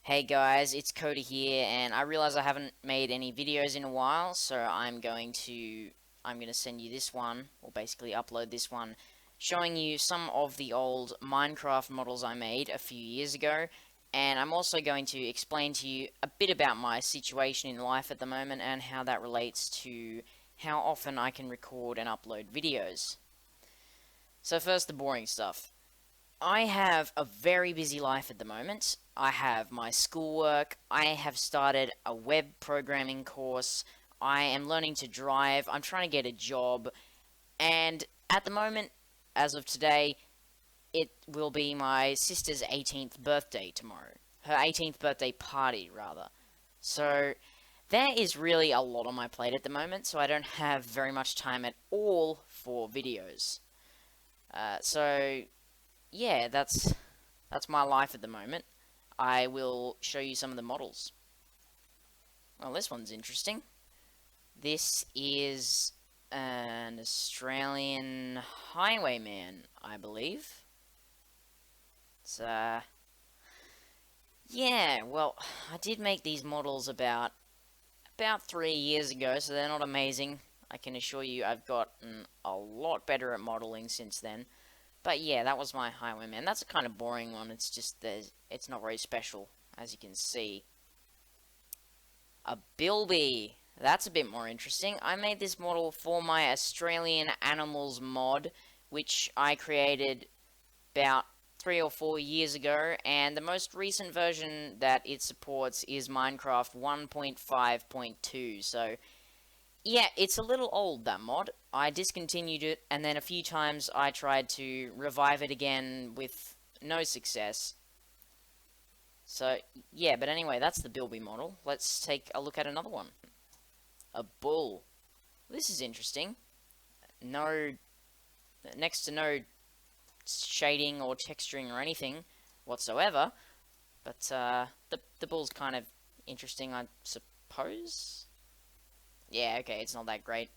Hey guys, it's Koder here, and I realize I haven't made any videos in a while, so I'm going to send you this one, or basically upload this one, showing you some of the old Minecraft models I made a few years ago, and I'm also going to explain to you a bit about my situation in life at the moment and how that relates to how often I can record and upload videos. So first, the boring stuff. I have a very busy life at the moment. I have my schoolwork, I have started a web programming course, I am learning to drive, I'm trying to get a job, and at the moment, as of today, it will be my sister's 18th birthday tomorrow. Her 18th birthday party, rather. So, there is really a lot on my plate at the moment, so I don't have very much time at all for videos. So, yeah, that's my life at the moment. I will show you some of the models. Well, this one's interesting. This is an Australian Highwayman, I believe. It's, yeah, well, I did make these models about 3 years ago, so they're not amazing. I can assure you I've gotten a lot better at modeling since then. But yeah, that was my Highwayman. That's a kind of boring one. It's just it's not very special, as you can see. A Bilby. That's a bit more interesting. I made this model for my Australian Animals mod, which I created about 3 or 4 years ago, and the most recent version that it supports is Minecraft 1.5.2, so yeah, it's a little old, that mod. I discontinued it, and then a few times I tried to revive it again with no success. So, yeah, but anyway, that's the Bilby model. Let's take a look at another one. A bull. This is interesting. Next to no shading or texturing or anything whatsoever, but the bull's kind of interesting, I suppose. Yeah, okay, it's not that great.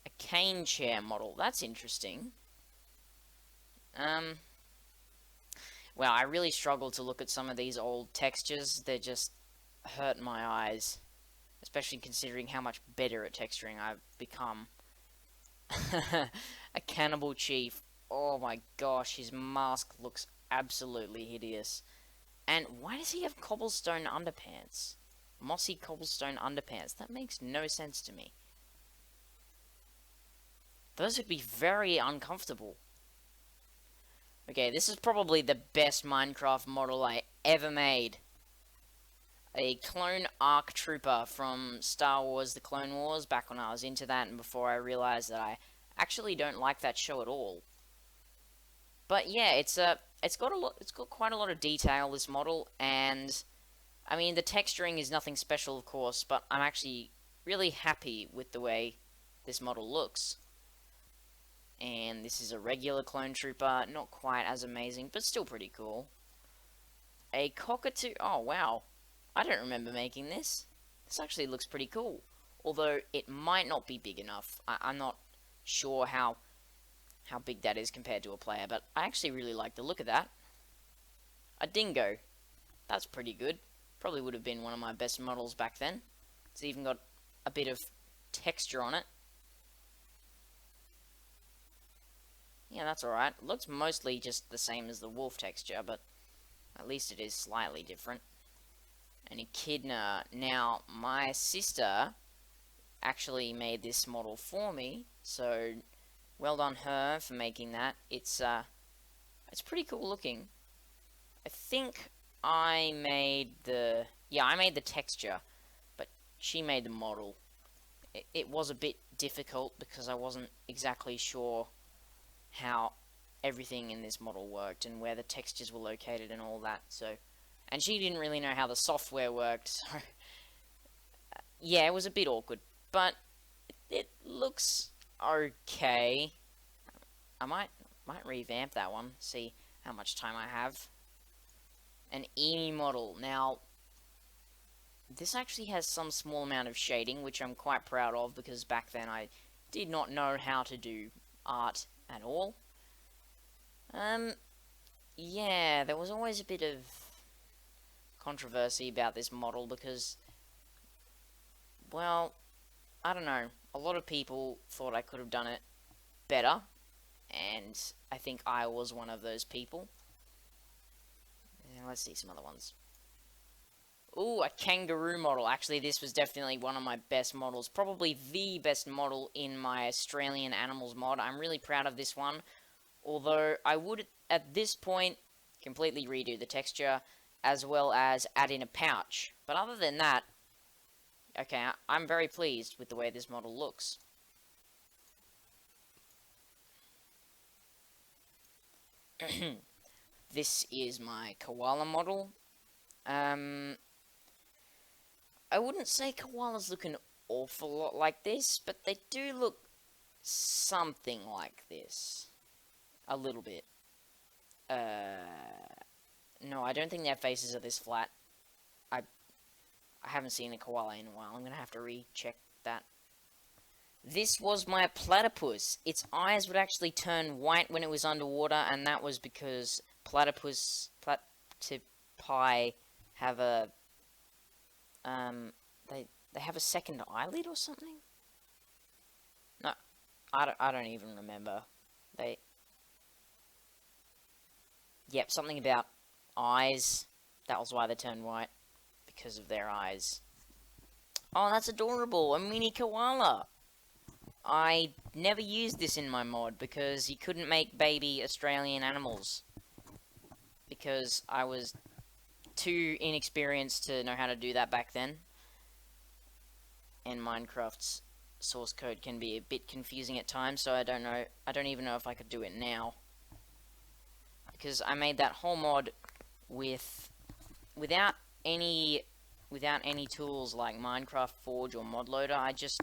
A cane chair model. That's interesting. Well, I really struggle to look at some of these old textures. They just hurt my eyes, especially considering how much better at texturing I've become. A cannibal chief. Oh my gosh, his mask looks absolutely hideous. And why does he have cobblestone underpants? Mossy cobblestone underpants. That makes no sense to me. Those would be very uncomfortable. Okay, this is probably the best Minecraft model I ever made. A clone ARC Trooper from Star Wars The Clone Wars, back when I was into that and before I realized that I actually don't like that show at all. But yeah, it's got quite a lot of detail, this model, and I mean the texturing is nothing special, of course, but I'm actually really happy with the way this model looks. And this is a regular clone trooper, not quite as amazing, but still pretty cool. A cockatoo. Oh wow, I don't remember making this. This actually looks pretty cool, although it might not be big enough. I'm not sure how big that is compared to a player, but I actually really like the look of that. A dingo. That's pretty good. Probably would have been one of my best models back then. It's even got a bit of texture on it. Yeah, that's alright. Looks mostly just the same as the wolf texture, but at least it is slightly different. An echidna. Now, my sister actually made this model for me, so well done her for making that. It's pretty cool looking. I think I made the texture, but she made the model. It was a bit difficult because I wasn't exactly sure how everything in this model worked and where the textures were located and all that. So, and she didn't really know how the software worked. So, yeah, it was a bit awkward, but it looks okay. I might revamp that one. See how much time I have. An Emi model. Now, this actually has some small amount of shading, which I'm quite proud of because back then I did not know how to do art at all. Yeah, there was always a bit of controversy about this model because, well, I don't know. A lot of people thought I could have done it better, and I think I was one of those people. And let's see some other ones. Ooh, a kangaroo model. Actually, this was definitely one of my best models. Probably the best model in my Australian Animals mod. I'm really proud of this one. Although, I would, at this point, completely redo the texture, as well as add in a pouch. But other than that, okay, I'm very pleased with the way this model looks. This is my koala model. I wouldn't say koalas look an awful lot like this, but they do look something like this. A little bit. No, I don't think their faces are this flat. I haven't seen a koala in a while. I'm gonna have to recheck that. This was my platypus. Its eyes would actually turn white when it was underwater, and that was because platypus platypi have a they have a second eyelid or something. No, I don't even remember. Yep, something about eyes. That was why they turned white, because of their eyes. Oh, that's adorable, a mini koala. I never used this in my mod because you couldn't make baby Australian animals. Because I was too inexperienced to know how to do that back then. And Minecraft's source code can be a bit confusing at times, so I don't even know if I could do it now. Because I made that whole mod without any tools like Minecraft Forge or Mod Loader. I just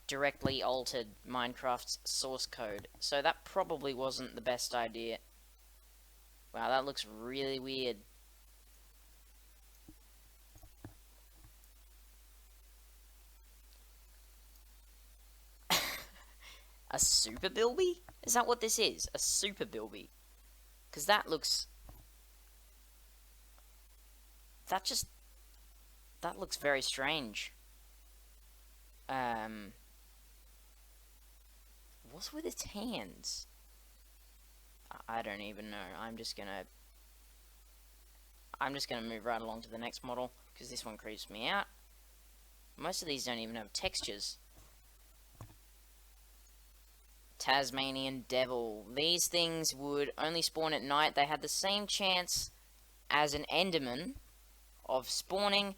directly altered Minecraft's source code, so that probably wasn't the best idea. Wow, that looks really weird. A super bilby? Is that what this is? A super bilby? Because that looks... That looks very strange. What's with its hands? I don't even know. I'm just gonna move right along to the next model, because this one creeps me out. Most of these don't even have textures. Tasmanian Devil. These things would only spawn at night. They had the same chance as an Enderman of spawning,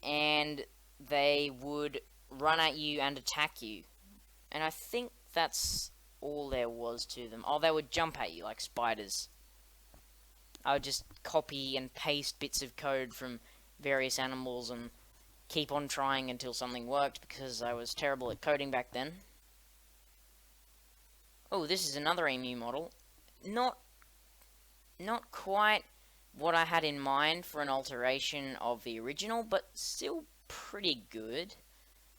and they would run at you and attack you. And I think that's all there was to them. Oh, they would jump at you like spiders. I would just copy and paste bits of code from various animals and keep on trying until something worked, because I was terrible at coding back then. Oh, this is another emu model. Not quite what I had in mind for an alteration of the original, but still pretty good.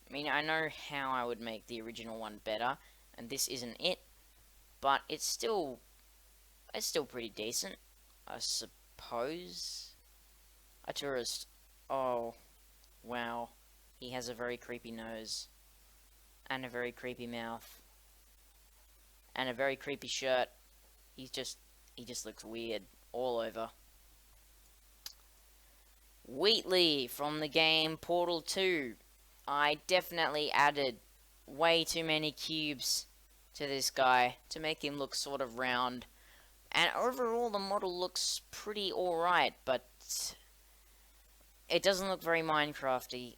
I mean, I know how I would make the original one better, and this isn't it, but it's still pretty decent, I suppose. A tourist. Oh, wow. He has a very creepy nose, and a very creepy mouth, and a very creepy shirt. He just looks weird all over. Wheatley from the game Portal 2. I definitely added way too many cubes to this guy to make him look sort of round. And overall the model looks pretty alright, but it doesn't look very Minecrafty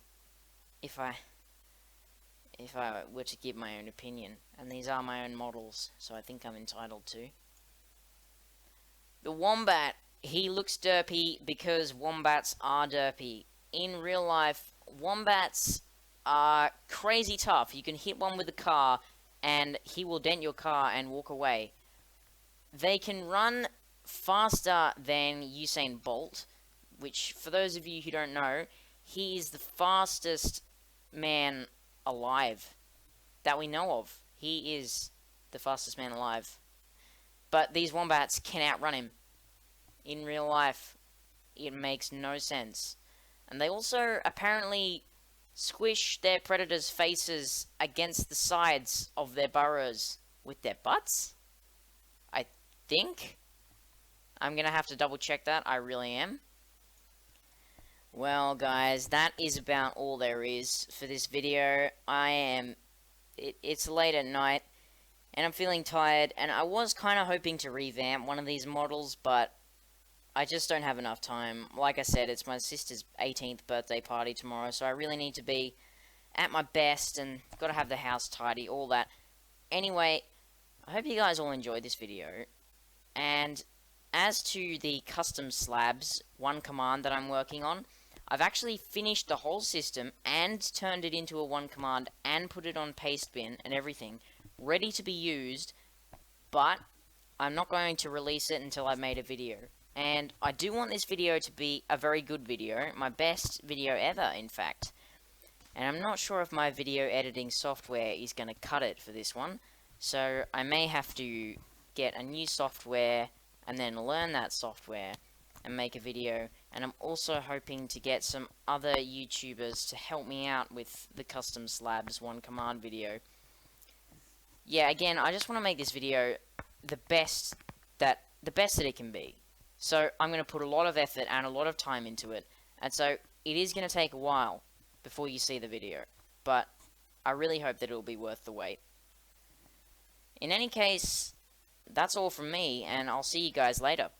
if I were to give my own opinion. And these are my own models, so I think I'm entitled to. The Wombat. He looks derpy because wombats are derpy. In real life, wombats are crazy tough. You can hit one with a car, and he will dent your car and walk away. They can run faster than Usain Bolt, which, for those of you who don't know, he is the fastest man alive that we know of. He is the fastest man alive. But these wombats can outrun him. In real life, It makes no sense. And they also apparently squish their predators' faces against the sides of their burrows with their butts? I think. I'm gonna have to double check that, I really am. Well, guys, that is about all there is for this video. It's late at night, and I'm feeling tired, and I was kind of hoping to revamp one of these models, but I just don't have enough time. Like I said, it's my sister's 18th birthday party tomorrow, so I really need to be at my best, and gotta have the house tidy, all that. Anyway, I hope you guys all enjoyed this video, and as to the custom slabs, one command that I'm working on, I've actually finished the whole system and turned it into a one command and put it on Pastebin and everything, ready to be used, but I'm not going to release it until I've made a video. And I do want this video to be a very good video, my best video ever, in fact. And I'm not sure if my video editing software is going to cut it for this one, so I may have to get a new software and then learn that software and make a video. And I'm also hoping to get some other YouTubers to help me out with the custom slabs one command video. Yeah, again, I just want to make this video the best that it can be. So I'm going to put a lot of effort and a lot of time into it, and so it is going to take a while before you see the video, but I really hope that it will be worth the wait. In any case, that's all from me, and I'll see you guys later.